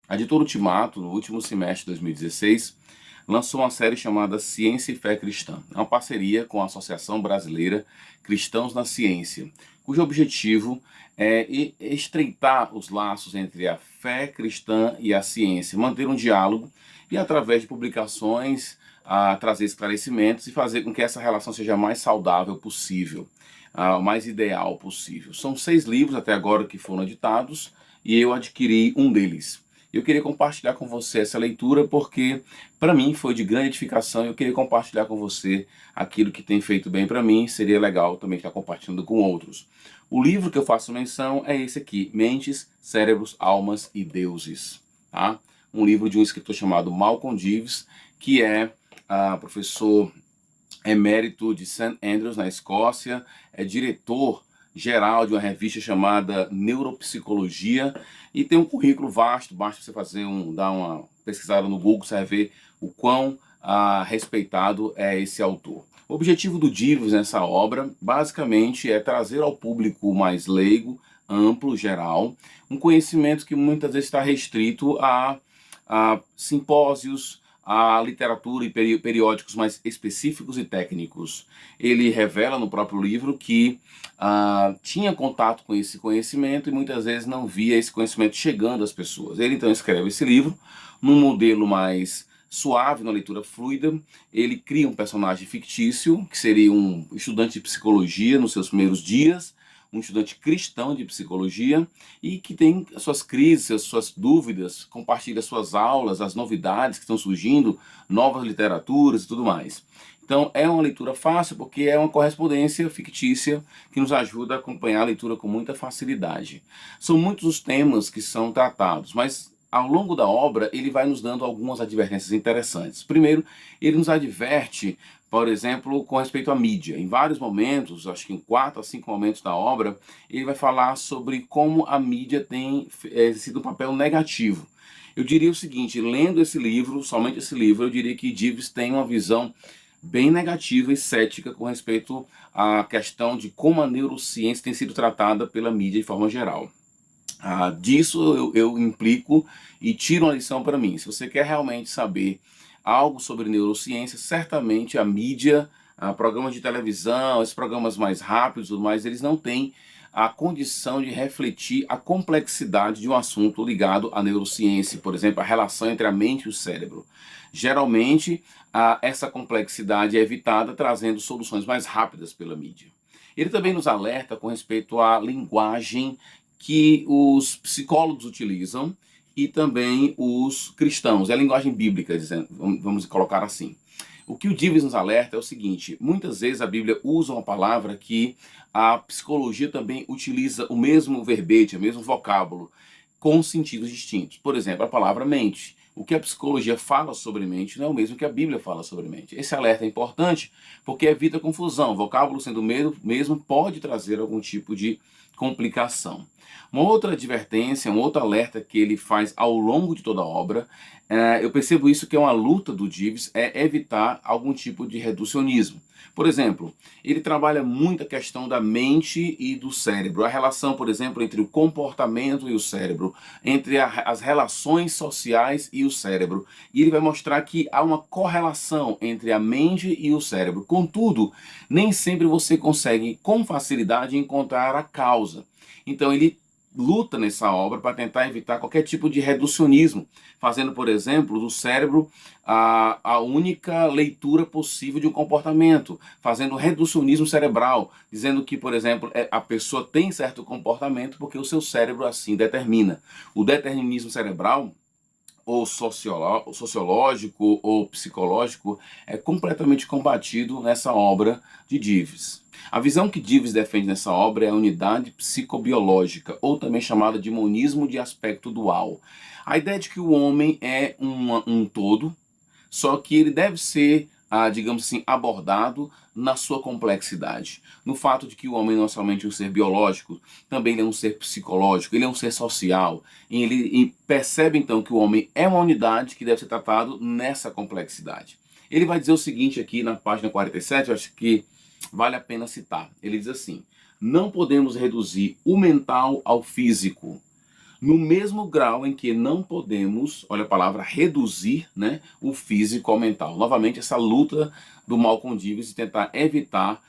A editora Ultimato, no último semestre de 2016, lançou uma série chamada Ciência e Fé Cristã. É uma parceria com a Associação Brasileira Cristãos na Ciência, cujo objetivo é estreitar os laços entre a fé cristã e a ciência, manter um diálogo e, através de publicações, trazer esclarecimentos e fazer com que essa relação seja a mais saudável possível, o mais ideal possível. São 6 livros até agora que foram editados e eu adquiri um deles. Eu queria compartilhar com você essa leitura porque, para mim, foi de grande edificação e eu queria compartilhar com você aquilo que tem feito bem para mim. Seria legal também estar compartilhando com outros. O livro que eu faço menção é esse aqui, Mentes, Cérebros, Almas e Deuses. Tá? Um livro de um escritor chamado Malcolm Jeeves, que é professor emérito de St. Andrews, na Escócia, é diretor geral de uma revista chamada Neuropsicologia e tem um currículo vasto, basta você dar uma pesquisada no Google, você vai ver o quão respeitado é esse autor. O objetivo do Jeeves nessa obra, basicamente, é trazer ao público mais leigo, amplo, geral, um conhecimento que muitas vezes está restrito a simpósios, a literatura e periódicos mais específicos e técnicos. Ele revela no próprio livro que tinha contato com esse conhecimento e muitas vezes não via esse conhecimento chegando às pessoas. Ele então escreve esse livro num modelo mais suave, na leitura fluida. Ele cria um personagem fictício, que seria um estudante de psicologia nos seus primeiros dias, um estudante cristão de psicologia e que tem suas crises, suas dúvidas, compartilha suas aulas, as novidades que estão surgindo, novas literaturas e tudo mais. Então é uma leitura fácil porque é uma correspondência fictícia que nos ajuda a acompanhar a leitura com muita facilidade. São muitos os temas que são tratados, mas ao longo da obra ele vai nos dando algumas advertências interessantes. Primeiro, ele nos adverte, por exemplo, com respeito à mídia. Em vários momentos, acho que em 4 a 5 momentos da obra, ele vai falar sobre como a mídia tem sido um papel negativo. Eu diria o seguinte, lendo esse livro, somente esse livro, eu diria que Jeeves tem uma visão bem negativa e cética com respeito à questão de como a neurociência tem sido tratada pela mídia de forma geral. Disso eu implico e tiro uma lição para mim. Se você quer realmente saber algo sobre neurociência, certamente a mídia, programas de televisão, esses programas mais rápidos, mas eles não têm a condição de refletir a complexidade de um assunto ligado à neurociência, por exemplo, a relação entre a mente e o cérebro. Geralmente, essa complexidade é evitada trazendo soluções mais rápidas pela mídia. Ele também nos alerta com respeito à linguagem que os psicólogos utilizam e também os cristãos. É a linguagem bíblica, vamos colocar assim. O que o Jeeves nos alerta é o seguinte, muitas vezes a Bíblia usa uma palavra que a psicologia também utiliza o mesmo verbete, o mesmo vocábulo, com sentidos distintos. Por exemplo, a palavra mente. O que a psicologia fala sobre mente não é o mesmo que a Bíblia fala sobre mente. Esse alerta é importante porque evita confusão. O vocábulo sendo o mesmo pode trazer algum tipo de complicação. Uma outra advertência, um outro alerta que ele faz ao longo de toda a obra, eu percebo isso que é uma luta do Jeeves, é evitar algum tipo de reducionismo. Por exemplo, ele trabalha muito a questão da mente e do cérebro, a relação, por exemplo, entre o comportamento e o cérebro, entre as relações sociais e o cérebro. E ele vai mostrar que há uma correlação entre a mente e o cérebro. Contudo, nem sempre você consegue com facilidade encontrar a causa. Então ele luta nessa obra para tentar evitar qualquer tipo de reducionismo, fazendo, por exemplo, do cérebro a única leitura possível de um comportamento, fazendo reducionismo cerebral, dizendo que, por exemplo, a pessoa tem certo comportamento porque o seu cérebro assim determina. O determinismo cerebral, ou sociológico ou psicológico, é completamente combatido nessa obra de Jeeves. A visão que Jeeves defende nessa obra é a unidade psicobiológica, ou também chamada de monismo de aspecto dual. A ideia de que o homem é um todo, só que ele deve ser, digamos assim, abordado na sua complexidade. No fato de que o homem não é somente um ser biológico, também ele é um ser psicológico, ele é um ser social. E ele percebe então que o homem é uma unidade que deve ser tratado nessa complexidade. Ele vai dizer o seguinte aqui na página 47, eu acho que vale a pena citar. Ele diz assim: não podemos reduzir o mental ao físico. no mesmo grau em que não podemos, olha a palavra, reduzir, né, o físico ao mental. Novamente, essa luta do Malcolm Divers de tentar evitar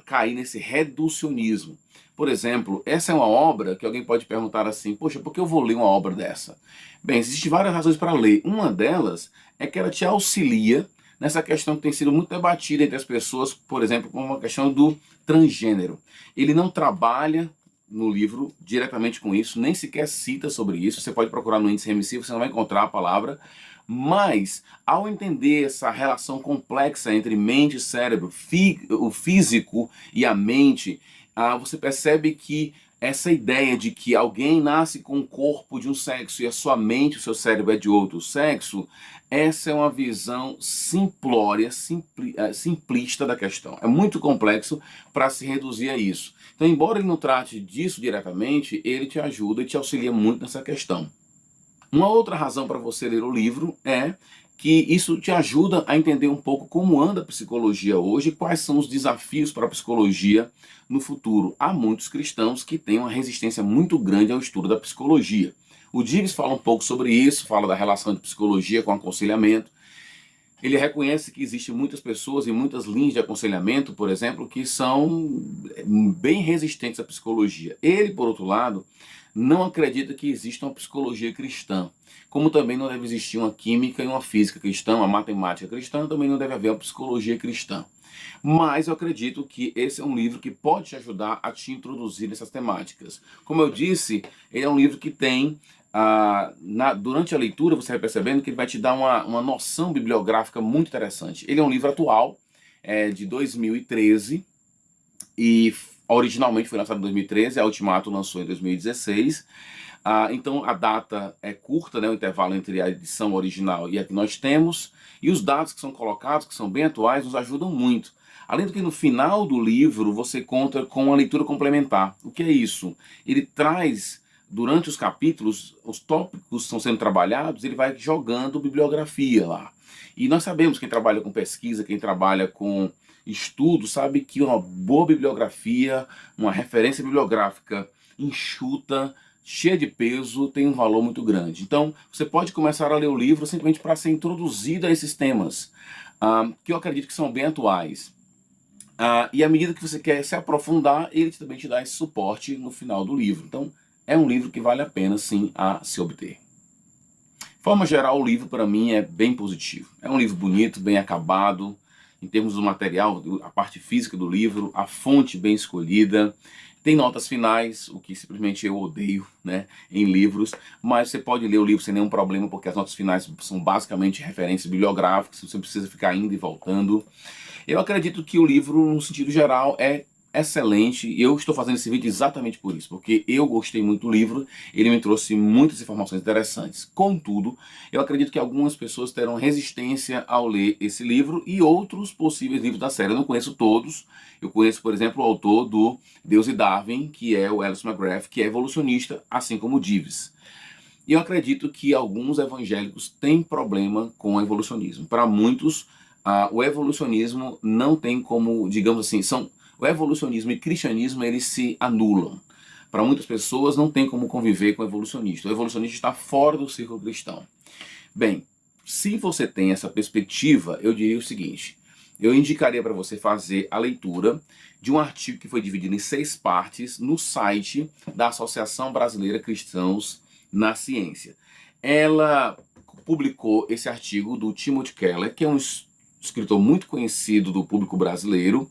cair nesse reducionismo. Por exemplo, essa é uma obra que alguém pode perguntar assim, poxa, por que eu vou ler uma obra dessa? Bem, existem várias razões para ler. Uma delas é que ela te auxilia nessa questão que tem sido muito debatida entre as pessoas, por exemplo, como a questão do transgênero. Ele não trabalha no livro diretamente com isso, nem sequer cita sobre isso. Você pode procurar no índice remissivo, você não vai encontrar a palavra. Mas, ao entender essa relação complexa entre mente e cérebro, o físico e a mente, você percebe que essa ideia de que alguém nasce com o corpo de um sexo e a sua mente, o seu cérebro é de outro sexo, essa é uma visão simplória, simplista da questão. É muito complexo para se reduzir a isso. Então, embora ele não trate disso diretamente, ele te ajuda e te auxilia muito nessa questão. Uma outra razão para você ler o livro é que isso te ajuda a entender um pouco como anda a psicologia hoje e quais são os desafios para a psicologia no futuro. Há muitos cristãos que têm uma resistência muito grande ao estudo da psicologia. O Divers fala um pouco sobre isso, fala da relação de psicologia com aconselhamento. Ele reconhece que existem muitas pessoas e muitas linhas de aconselhamento, por exemplo, que são bem resistentes à psicologia. Ele, por outro lado, não acredita que exista uma psicologia cristã. Como também não deve existir uma química e uma física cristã, uma matemática cristã, também não deve haver uma psicologia cristã. Mas eu acredito que esse é um livro que pode te ajudar a te introduzir nessas temáticas. Como eu disse, ele é um livro que tem durante a leitura você vai percebendo que ele vai te dar uma noção bibliográfica muito interessante. Ele é um livro atual, de 2013, e originalmente foi lançado em 2013, a Ultimato lançou em 2016. Então a data é curta, né, o intervalo entre a edição original e a que nós temos, e os dados que são colocados, que são bem atuais, nos ajudam muito. Além do que no final do livro você conta com uma leitura complementar. O que é isso? Ele traz, durante os capítulos, os tópicos estão sendo trabalhados, ele vai jogando bibliografia lá. E nós sabemos, quem trabalha com pesquisa, quem trabalha com estudo, sabe que uma boa bibliografia, uma referência bibliográfica enxuta, cheia de peso, tem um valor muito grande. Então, você pode começar a ler o livro simplesmente para ser introduzido a esses temas, que eu acredito que são bem atuais. E à medida que você quer se aprofundar, ele também te dá esse suporte no final do livro. Então, é um livro que vale a pena, sim, a se obter. De forma geral, o livro, para mim, é bem positivo. É um livro bonito, bem acabado, em termos do material, a parte física do livro, a fonte bem escolhida. Tem notas finais, o que simplesmente eu odeio, né, em livros, mas você pode ler o livro sem nenhum problema, porque as notas finais são basicamente referências bibliográficas, você não precisa ficar indo e voltando. Eu acredito que o livro, no sentido geral, é excelente, e eu estou fazendo esse vídeo exatamente por isso, porque eu gostei muito do livro, ele me trouxe muitas informações interessantes. Contudo, eu acredito que algumas pessoas terão resistência ao ler esse livro e outros possíveis livros da série. Eu não conheço todos, eu conheço, por exemplo, o autor do Deus e Darwin, que é o Alice McGrath, que é evolucionista, assim como o Divers. E eu acredito que alguns evangélicos têm problema com o evolucionismo. Para muitos, o evolucionismo não tem como, digamos assim, o evolucionismo e cristianismo, eles se anulam. Para muitas pessoas não tem como conviver com o evolucionista. O evolucionista está fora do círculo cristão. Bem, se você tem essa perspectiva, eu diria o seguinte: eu indicaria para você fazer a leitura de um artigo que foi dividido em 6 partes no site da Associação Brasileira Cristãos na Ciência. Ela publicou esse artigo do Timothy Keller, que é um escritor muito conhecido do público brasileiro,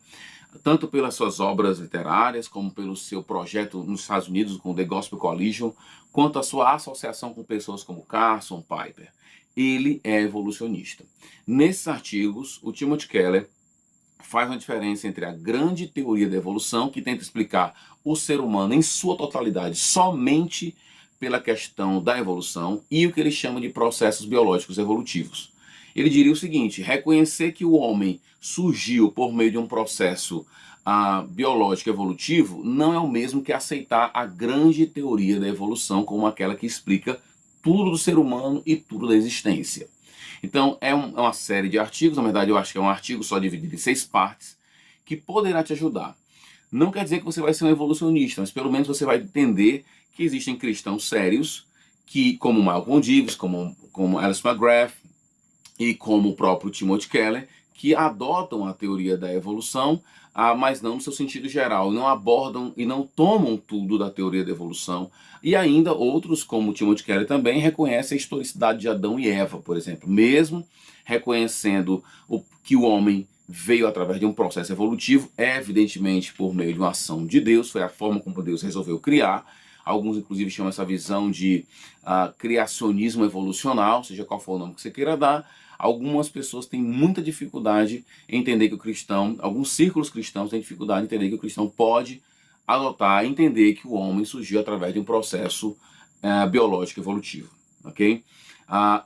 tanto pelas suas obras literárias, como pelo seu projeto nos Estados Unidos com o The Gospel Coalition, quanto a sua associação com pessoas como Carson Piper. Ele é evolucionista. Nesses artigos, o Timothy Keller faz uma diferença entre a grande teoria da evolução, que tenta explicar o ser humano em sua totalidade somente pela questão da evolução, e o que ele chama de processos biológicos evolutivos. Ele diria o seguinte: reconhecer que o homem surgiu por meio de um processo biológico evolutivo não é o mesmo que aceitar a grande teoria da evolução como aquela que explica tudo do ser humano e tudo da existência. Então é uma série de artigos, na verdade eu acho que é um artigo só dividido em 6 partes, que poderá te ajudar. Não quer dizer que você vai ser um evolucionista, mas pelo menos você vai entender que existem cristãos sérios que, como Malcolm Jeeves, como Alice McGrath e como o próprio Timothy Keller, que adotam a teoria da evolução, mas não no seu sentido geral, não abordam e não tomam tudo da teoria da evolução. E ainda outros, como Timothy Keller também, reconhecem a historicidade de Adão e Eva, por exemplo, mesmo reconhecendo que o homem veio através de um processo evolutivo, evidentemente por meio de uma ação de Deus, foi a forma como Deus resolveu criar. Alguns, inclusive, chamam essa visão de criacionismo evolucional, seja qual for o nome que você queira dar. Algumas pessoas têm muita dificuldade em entender que o cristão, alguns círculos cristãos têm dificuldade em entender que o cristão pode adotar, entender que o homem surgiu através de um processo biológico evolutivo, ok?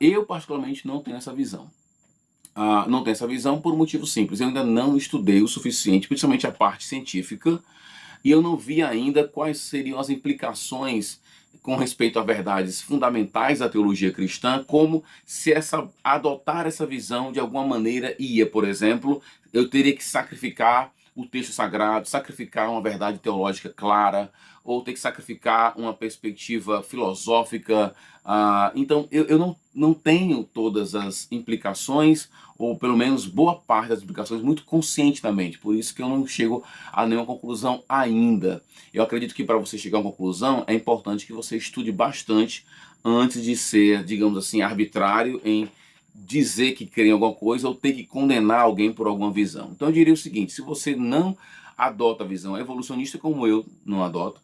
Eu, particularmente, não tenho essa visão. Não tenho essa visão por um motivo simples. Eu ainda não estudei o suficiente, principalmente a parte científica, e eu não vi ainda quais seriam as implicações com respeito a verdades fundamentais da teologia cristã, como se adotar essa visão de alguma maneira ia, por exemplo, eu teria que sacrificar o texto sagrado, sacrificar uma verdade teológica clara, ou ter que sacrificar uma perspectiva filosófica. Então, eu não tenho todas as implicações, ou pelo menos boa parte das implicações, muito conscientemente. Por isso que eu não chego a nenhuma conclusão ainda. Eu acredito que para você chegar a uma conclusão, é importante que você estude bastante antes de ser, digamos assim, arbitrário em dizer que crê em alguma coisa ou ter que condenar alguém por alguma visão. Então eu diria o seguinte: se você não adota a visão evolucionista como eu não adoto,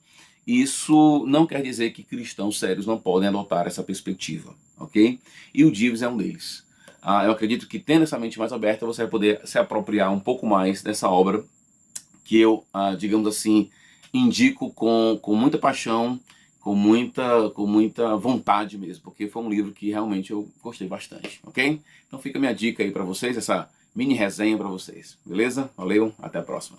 isso não quer dizer que cristãos sérios não podem adotar essa perspectiva, ok? E o Jeeves é um deles. Eu acredito que tendo essa mente mais aberta, você vai poder se apropriar um pouco mais dessa obra que eu, digamos assim, indico com muita paixão, com muita vontade mesmo, porque foi um livro que realmente eu gostei bastante, ok? Então fica a minha dica aí para vocês, essa mini resenha para vocês, beleza? Valeu, até a próxima.